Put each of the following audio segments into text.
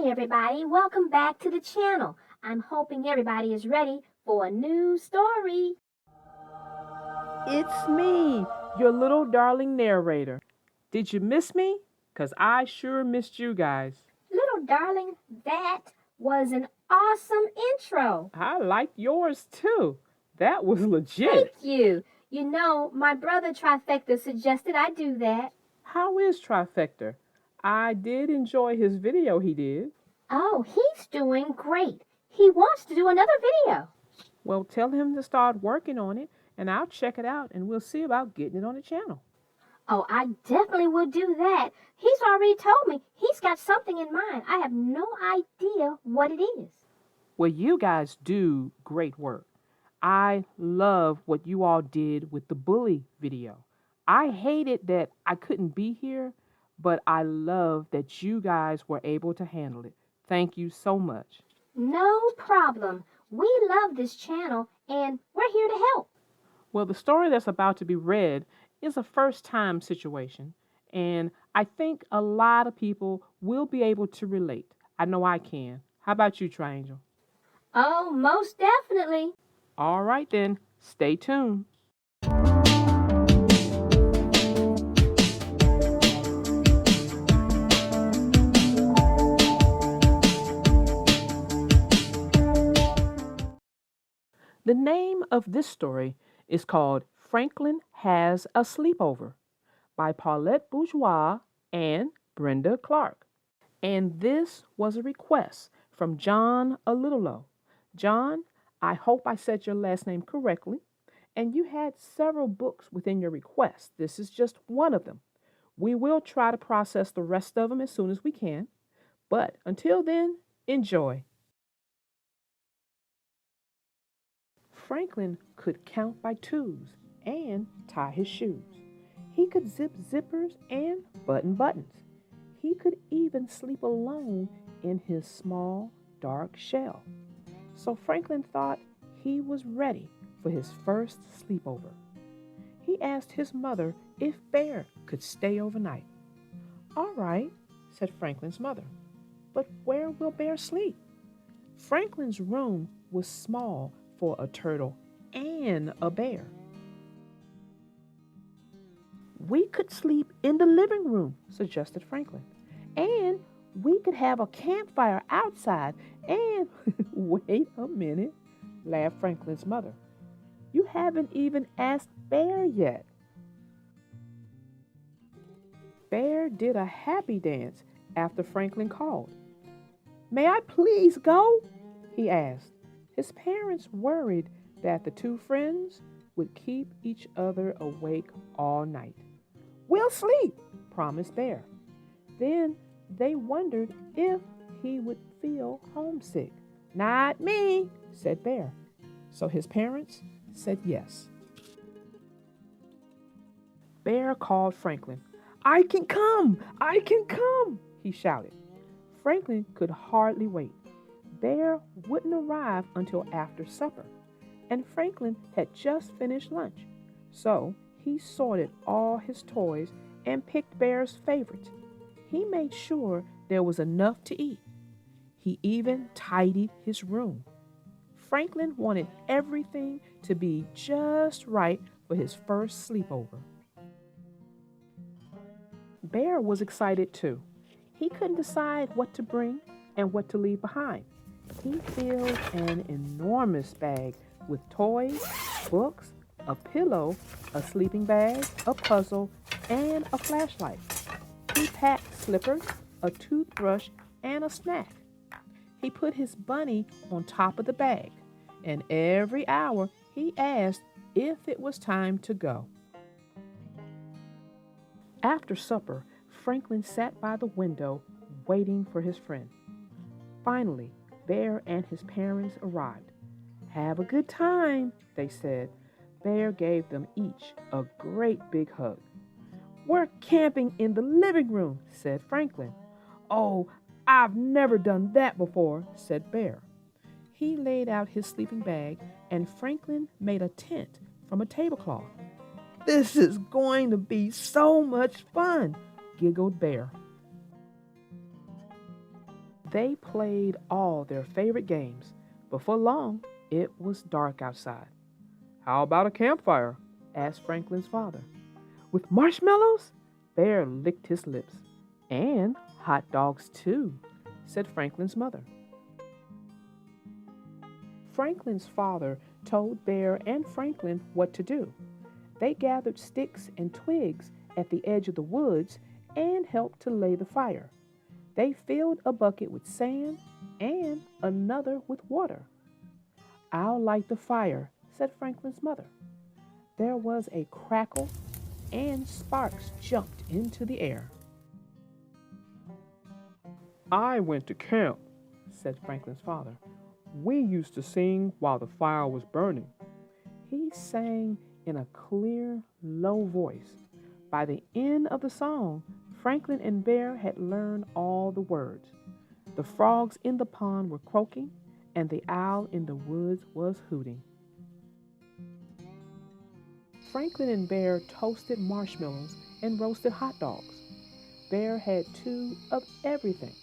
everybody, welcome back to the channel. I'm hoping everybody is ready for a new story. It's me, your little darling narrator. Did you miss me? 'Cause I sure missed you guys. Little darling, that was an awesome intro. I liked yours too. That was legit. Thank you. You know, my brother Trifecta suggested I do that. How is Trifecta? I did enjoy his video he did. Oh, he's doing great. He wants to do another video. Well, tell him to start working on it and I'll check it out and we'll see about getting it on the channel. Oh, I definitely will do that. He's already told me he's got something in mind. I have no idea what it is. Well, you guys do great work. I love what you all did with the bully video. I hated that I couldn't be here, but I love that you guys were able to handle it. Thank you so much. No problem. We love this channel and we're here to help. Well, the story that's about to be read is a first-time situation, and I think a lot of people will be able to relate. I know I can. How about you, Triangel? Oh, most definitely. All right then, stay tuned. The name of this story is called Franklin Has a Sleepover by Paulette Bourgeois and Brenda Clark. And this was a request from John Alitolo. John, I hope I said your last name correctly, and you had several books within your request. This is just one of them. We will try to process the rest of them as soon as we can, but until then, enjoy. Franklin could count by twos and tie his shoes. He could zip zippers and button buttons. He could even sleep alone in his small, dark shell. So Franklin thought he was ready for his first sleepover. He asked his mother if Bear could stay overnight. "All right," said Franklin's mother, "but where will Bear sleep?" Franklin's room was small for a turtle and a bear. "We could sleep in the living room," suggested Franklin. "And we could have a campfire outside and..." "Wait a minute," laughed Franklin's mother. "You haven't even asked Bear yet." Bear did a happy dance after Franklin called. "May I please go?" he asked. His parents worried that the two friends would keep each other awake all night. "We'll sleep," promised Bear. Then they wondered if he would feel homesick. "Not me," said Bear. So his parents said yes. Bear called Franklin. "I can come! I can come!" he shouted. Franklin could hardly wait. Bear wouldn't arrive until after supper, and Franklin had just finished lunch. So he sorted all his toys and picked Bear's favorites. He made sure there was enough to eat. He even tidied his room. Franklin wanted everything to be just right for his first sleepover. Bear was excited too. He couldn't decide what to bring and what to leave behind. He filled an enormous bag with toys, books, a pillow, a sleeping bag, a puzzle, and a flashlight. He packed slippers, a toothbrush, and a snack. He put his bunny on top of the bag, and every hour he asked if it was time to go. After supper, Franklin sat by the window waiting for his friend. Finally, Bear and his parents arrived. "Have a good time," they said. Bear gave them each a great big hug. "We're camping in the living room," said Franklin. "Oh, I've never done that before," said Bear. He laid out his sleeping bag and Franklin made a tent from a tablecloth. "This is going to be so much fun," giggled Bear. They played all their favorite games. Before long, it was dark outside. "How about a campfire?" asked Franklin's father. "With marshmallows?" Bear licked his lips. "And hot dogs, too," said Franklin's mother. Franklin's father told Bear and Franklin what to do. They gathered sticks and twigs at the edge of the woods and helped to lay the fire. They filled a bucket with sand and another with water. "I'll light the fire," said Franklin's mother. There was a crackle and sparks jumped into the air. "I went to camp," said Franklin's father. "We used to sing while the fire was burning." He sang in a clear, low voice. By the end of the song, Franklin and Bear had learned all the words. The frogs in the pond were croaking, and the owl in the woods was hooting. Franklin and Bear toasted marshmallows and roasted hot dogs. Bear had two of everything.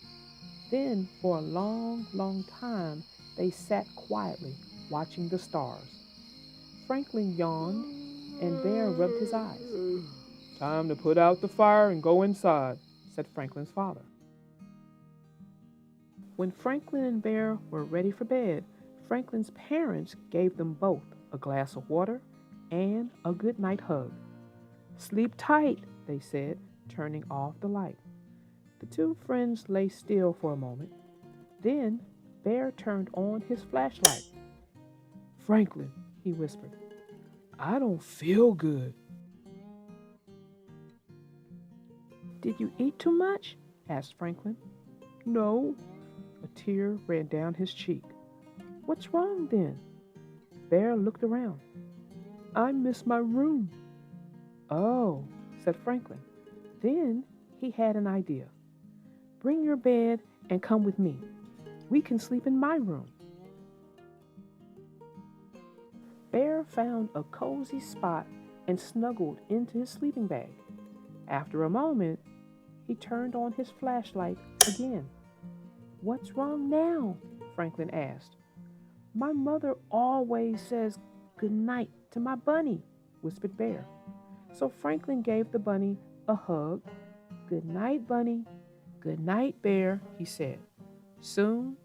Then, for a long, long time, they sat quietly, watching the stars. Franklin yawned, and Bear rubbed his eyes. "Time to put out the fire and go inside," said Franklin's father. When Franklin and Bear were ready for bed, Franklin's parents gave them both a glass of water and a good night hug. "Sleep tight," they said, turning off the light. The two friends lay still for a moment. Then Bear turned on his flashlight. "Franklin," he whispered, "I don't feel good." "Did you eat too much?" asked Franklin. "No." A tear ran down his cheek. "What's wrong then?" Bear looked around. "I miss my room." "Oh," said Franklin. Then he had an idea. "Bring your bed and come with me. We can sleep in my room." Bear found a cozy spot and snuggled into his sleeping bag. After a moment, he turned on his flashlight again. "What's wrong now?" Franklin asked. "My mother always says good night to my bunny," whispered Bear. So Franklin gave the bunny a hug. "Good night, bunny." "Good night, Bear," he said. Soon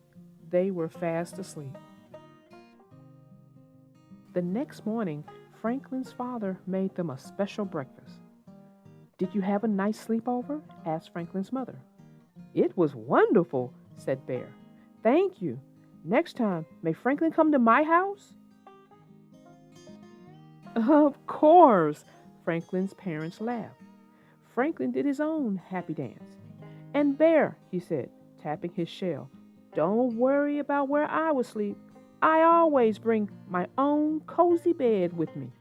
they were fast asleep. The next morning, Franklin's father made them a special breakfast. "Did you have a nice sleepover?" asked Franklin's mother. "It was wonderful," said Bear. "Thank you. Next time, may Franklin come to my house?" "Of course," Franklin's parents laughed. Franklin did his own happy dance. "And Bear," he said, tapping his shell, "don't worry about where I will sleep. I always bring my own cozy bed with me."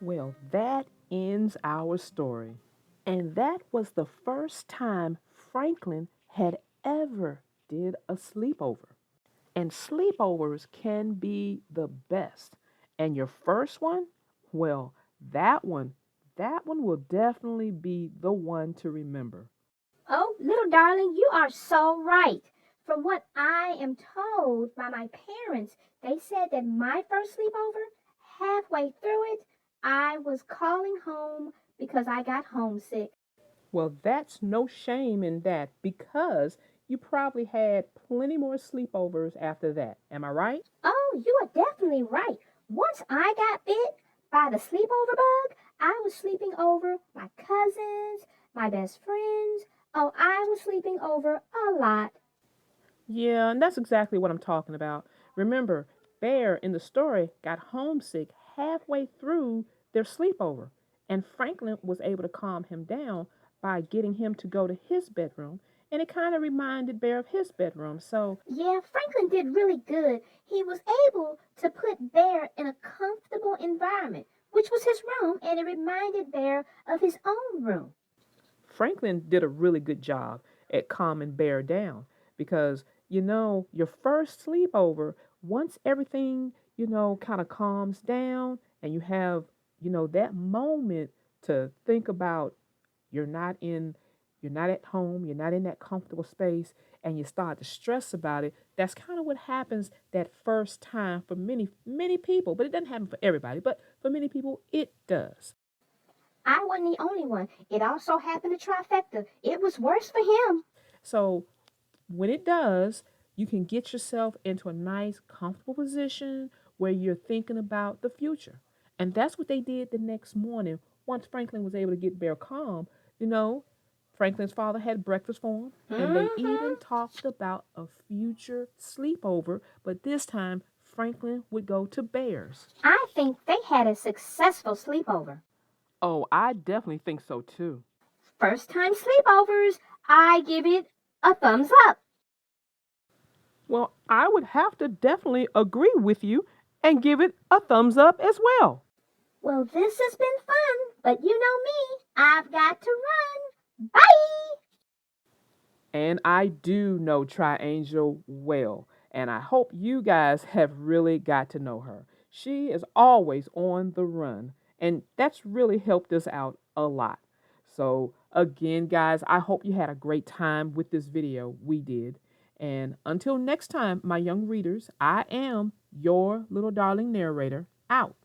Well, that ends our story. And that was the first time Franklin had ever did a sleepover. And sleepovers can be the best. And your first one, well, that one, that one will definitely be the one to remember. Oh, little darling, you are so right. From what I am told by my parents, they said that my first sleepover, halfway through it, I was calling home because I got homesick. Well, that's no shame in that because you probably had plenty more sleepovers after that. Am I right? Oh, you are definitely right. Once I got bit by the sleepover bug, I was sleeping over my cousins, my best friends. Oh, I was sleeping over a lot. Yeah, and that's exactly what I'm talking about. Remember, Bear in the story got homesick halfway through their sleepover, and Franklin was able to calm him down by getting him to go to his bedroom, and it kind of reminded Bear of his bedroom. So, Yeah, Franklin did really good. He was able to put Bear in a comfortable environment, which was his room, and it reminded Bear of his own room. Franklin did a really good job at calming Bear down because, your first sleepover, once everything, kind of calms down and you have, that moment to think about You're not in you're not at home, you're not in that comfortable space, and you start to stress about it. That's kind of what happens that first time for many people, but it doesn't happen for everybody, but for many people it does. I wasn't the only one. It also happened to Trifecta. It was worse for him. So when it does, you can get yourself into a nice, comfortable position where you're thinking about the future. And that's what they did the next morning. Once Franklin was able to get Bear calm, you know, Franklin's father had breakfast for him, and they Mm-hmm. even talked about a future sleepover, but this time Franklin would go to Bear's. I think they had a successful sleepover. Oh, I definitely think so too. First time sleepovers, I give it a thumbs up. Well, I would have to definitely agree with you and give it a thumbs up as well. Well, this has been fun, but you know me, I've got to run. Bye! And I do know Triangel well, and I hope you guys have really got to know her. She is always on the run, and that's really helped us out a lot. So, again, guys, I hope you had a great time with this video. We did. And until next time, my young readers, I am your little darling narrator out.